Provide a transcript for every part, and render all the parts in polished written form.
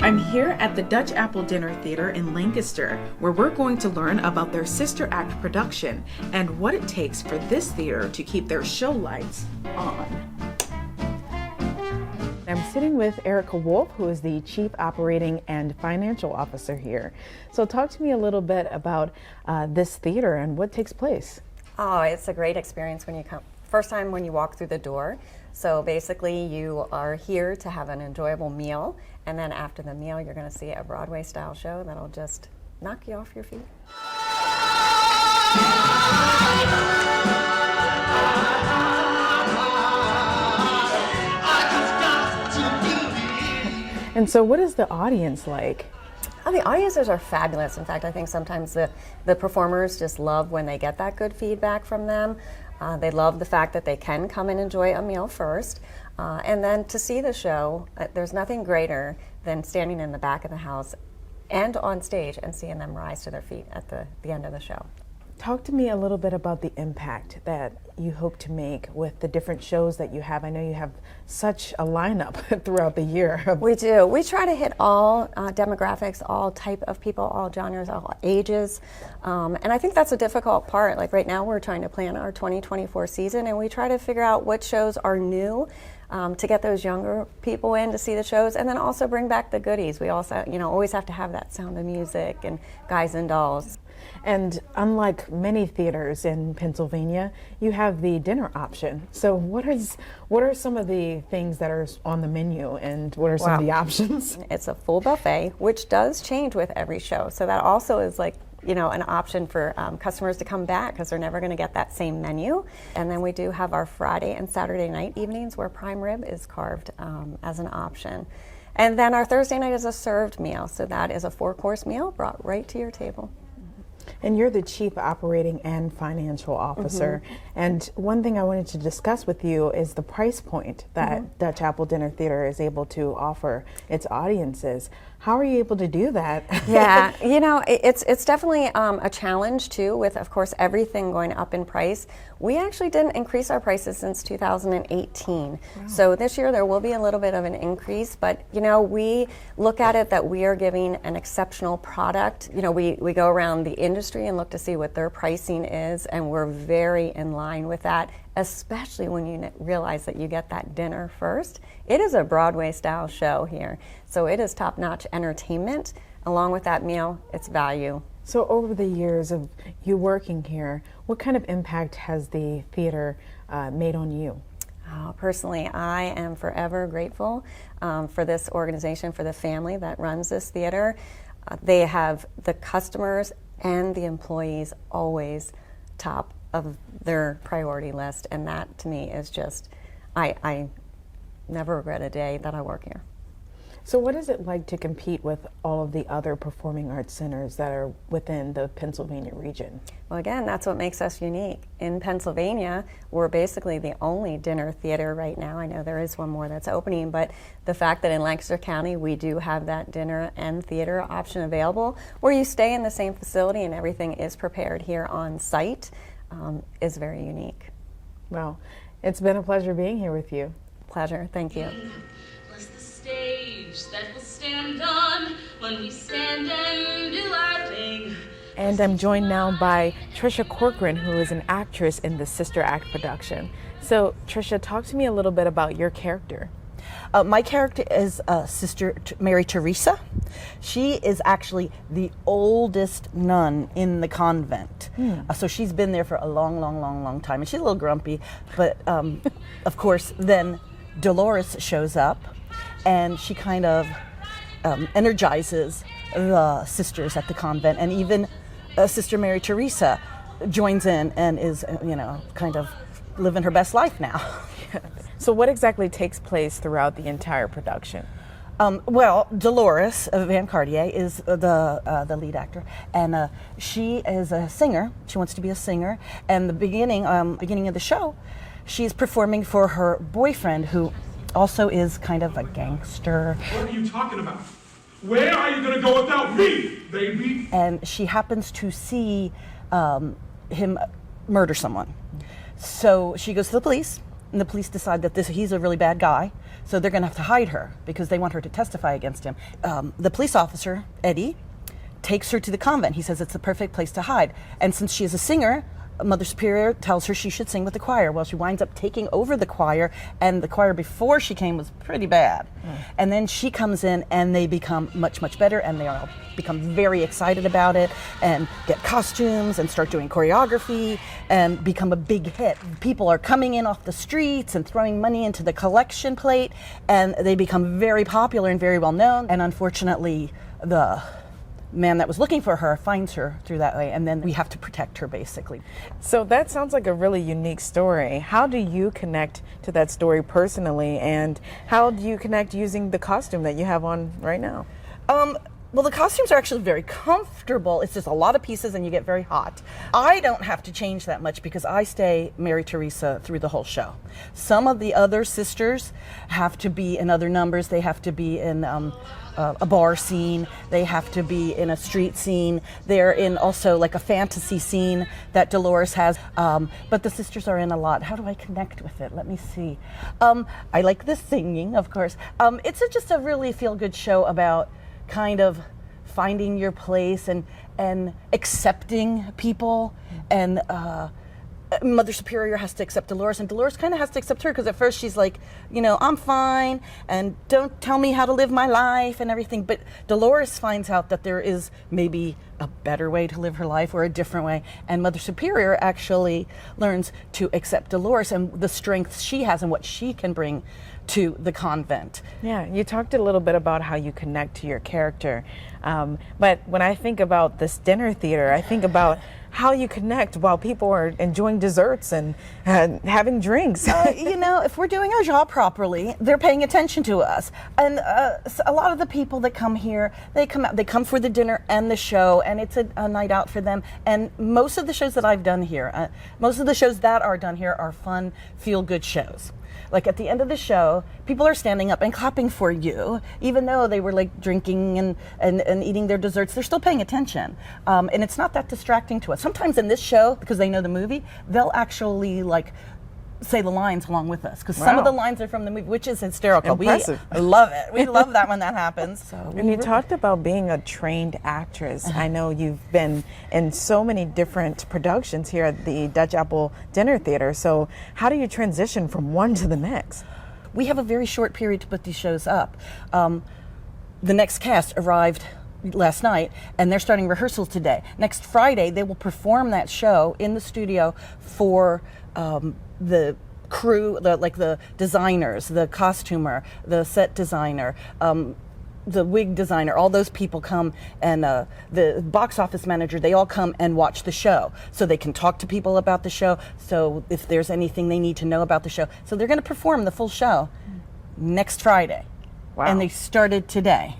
I'm here at the Dutch Apple Dinner Theater in Lancaster, where we're going to learn about their Sister Act production and what it takes for this theater to keep their show lights on. I'm sitting with Erica Wolf, who is the Chief Operating and Financial Officer here. So talk to me a little bit about this theater and what takes place. Oh, it's a great experience when you come, first time when you walk through the door. So basically you are here to have an enjoyable meal, and then after the meal you're going to see a Broadway style show that'll just knock you off your feet. And so what is the audience like? Oh, the audiences are fabulous. In fact, I think sometimes the performers just love when they get that good feedback from them. They love the fact that they can come and enjoy a meal first. And then to see the show, there's nothing greater than standing in the back of the house and on stage and seeing them rise to their feet at the end of the show. Talk to me a little bit about the impact that you hope to make with the different shows that you have. I know you have such a lineup throughout the year. We do. We try to hit all demographics, all type of people, all genres, all ages. And I think that's a difficult part. Like right now we're trying to plan our 2024 season, and we try to figure out what shows are new to get those younger people in to see the shows, and then also bring back the goodies. We also, always have to have that Sound of Music and Guys and Dolls. And unlike many theaters in Pennsylvania, you have the dinner option. So what are some of the things that are on the menu, and what are some of the options? It's a full buffet, which does change with every show. So that also is like, an option for customers to come back because they're never going to get that same menu. And then we do have our Friday and Saturday night evenings where prime rib is carved as an option. And then our Thursday night is a served meal. So that is a 4-course meal brought right to your table. And you're the Chief Operating and Financial Officer. Mm-hmm. And one thing I wanted to discuss with you is the price point that Dutch Apple Dinner Theater is able to offer its audiences. How are you able to do that? Yeah, it's definitely a challenge too with, of course, everything going up in price. We actually didn't increase our prices since 2018. Wow. So this year there will be a little bit of an increase, but we look at it that we are giving an exceptional product. We go around the industry and look to see what their pricing is, and we're very in line with that, especially when you realize that you get that dinner first. It is a Broadway style show here, so it is top-notch entertainment. Along with that meal, it's value. So over the years of you working here, what kind of impact has the theater made on you? Personally, I am forever grateful for this organization, for the family that runs this theater. They have the customers and the employees always top of their priority list, and that to me is just, I never regret a day that I work here. So what is it like to compete with all of the other performing arts centers that are within the Pennsylvania region? Well, again, that's what makes us unique. In Pennsylvania, we're basically the only dinner theater right now. I know there is one more that's opening, but the fact that in Lancaster County we do have that dinner and theater option available, where you stay in the same facility and everything is prepared here on site, is very unique. Well, it's been a pleasure being here with you. Pleasure, thank you. Was the stage that will stand on when we stand and do our thing. And I'm joined now by Trisha Corcoran, who is an actress in the Sister Act production. So, Trisha, talk to me a little bit about your character. My character is Sister Mary Teresa. She is actually the oldest nun in the convent. So she's been there for a long time, and she's a little grumpy. But of course, then Dolores shows up, and she kind of energizes the sisters at the convent, and even Sister Mary Teresa joins in and is, kind of living her best life now. So what exactly takes place throughout the entire production? Well, Dolores Van Cartier is the lead actor, and she is a singer. She wants to be a singer, and the beginning of the show, she's performing for her boyfriend, who also is kind of a gangster. What are you talking about? Where are you going to go without me, baby? And she happens to see him murder someone. So she goes to the police, and the police decide that he's a really bad guy, so they're going to have to hide her because they want her to testify against him. The police officer, Eddie, takes her to the convent. He says it's the perfect place to hide. And since she is a singer, Mother Superior tells her she should sing with the choir. Well, she winds up taking over the choir, and the choir before she came was pretty bad. And then she comes in, and they become much, much better, and they all become very excited about it, and get costumes, and start doing choreography, and become a big hit. People are coming in off the streets and throwing money into the collection plate, and they become very popular and very well known. And unfortunately, the man that was looking for her finds her through that way, and then we have to protect her, basically. So that sounds like a really unique story. How do you connect to that story personally, and how do you connect using the costume that you have on right now? Well, the costumes are actually very comfortable. It's just a lot of pieces and you get very hot. I don't have to change that much because I stay Mary Teresa through the whole show. Some of the other sisters have to be in other numbers. They have to be in a bar scene. They have to be in a street scene. They're in also like a fantasy scene that Dolores has. But the sisters are in a lot. How do I connect with it? Let me see. I like the singing, of course. It's just a really feel-good show about kind of finding your place and accepting people, and Mother Superior has to accept Dolores, and Dolores kind of has to accept her, because at first she's like, I'm fine, and don't tell me how to live my life and everything, but Dolores finds out that there is maybe a better way to live her life, or a different way, and Mother Superior actually learns to accept Dolores and the strengths she has and what she can bring to the convent. Yeah, you talked a little bit about how you connect to your character, but when I think about this dinner theater, I think about how you connect while people are enjoying desserts and having drinks. If we're doing our job properly, they're paying attention to us. And so a lot of the people that come here, they come for the dinner and the show, and it's a night out for them. And most of the shows that I've done here, most of the shows that are done here are fun, feel-good shows. Like at the end of the show, people are standing up and clapping for you, even though they were like drinking and eating their desserts. They're still paying attention, and it's not that distracting to us. Sometimes in this show, because they know the movie, they'll actually like say the lines along with us, because some of the lines are from the movie, which is hysterical. Impressive. We love it. We love that when that happens. And you talked about being a trained actress. I know you've been in so many different productions here at the Dutch Apple Dinner Theater. So how do you transition from one to the next? We have a very short period to put these shows up. The next cast arrived last night, and they're starting rehearsals today. Next Friday, they will perform that show in the studio for the crew, the designers, the costumer, the set designer, the wig designer. All those people come, and the box office manager, they all come and watch the show, so they can talk to people about the show, so if there's anything they need to know about the show. So they're going to perform the full show next Friday. Wow. And they started today.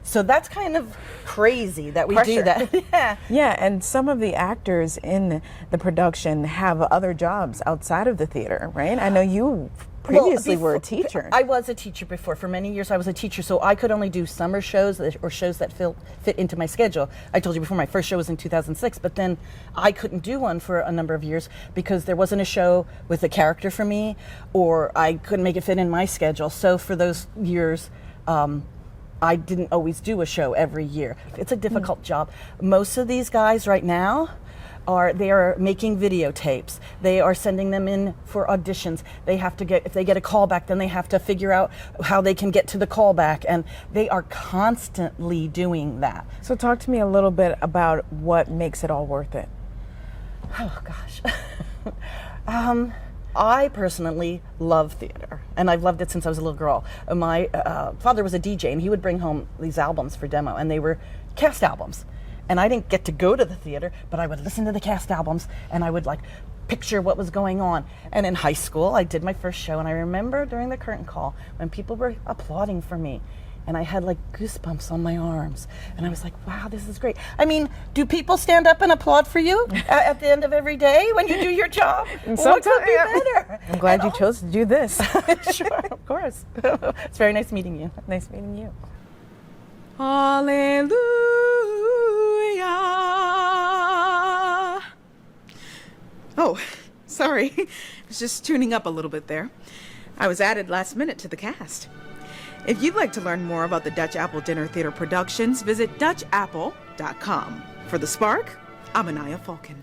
So that's kind of crazy that we do that. Yeah. Yeah, and some of the actors in the production have other jobs outside of the theater, right? I know you previously were a teacher. I was a teacher before. For many years I was a teacher, so I could only do summer shows or shows that fit into my schedule. I told you before, my first show was in 2006, but then I couldn't do one for a number of years because there wasn't a show with a character for me, or I couldn't make it fit in my schedule. So for those years, I didn't always do a show every year. It's a difficult job. Most of these guys right now they are making videotapes. They are sending them in for auditions. They have to if they get a callback, then they have to figure out how they can get to the callback, and they are constantly doing that. So talk to me a little bit about what makes it all worth it. Oh gosh. I personally love theater, and I've loved it since I was a little girl. My father was a DJ, and he would bring home these albums for demo, and they were cast albums. And I didn't get to go to the theater, but I would listen to the cast albums, and I would like picture what was going on. And in high school, I did my first show, and I remember during the curtain call when people were applauding for me, and I had like goosebumps on my arms, and I was like, wow, this is great. I mean, do people stand up and applaud for you at the end of every day when you do your job? What could be better? I'm glad you chose to do this. Sure, of course. It's very nice meeting you. Nice meeting you. Hallelujah. Oh, Sorry. I was just tuning up a little bit there. I was added last minute to the cast. If you'd like to learn more about the Dutch Apple Dinner Theater productions, visit DutchApple.com. For The Spark, I'm Anaya Falcon.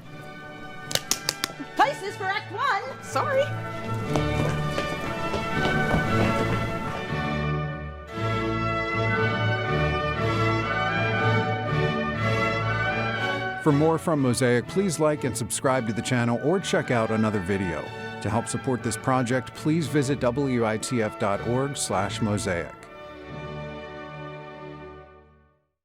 Places for Act 1. Sorry. For more from Mosaic, please like and subscribe to the channel or check out another video. To help support this project, please visit witf.org/mosaic.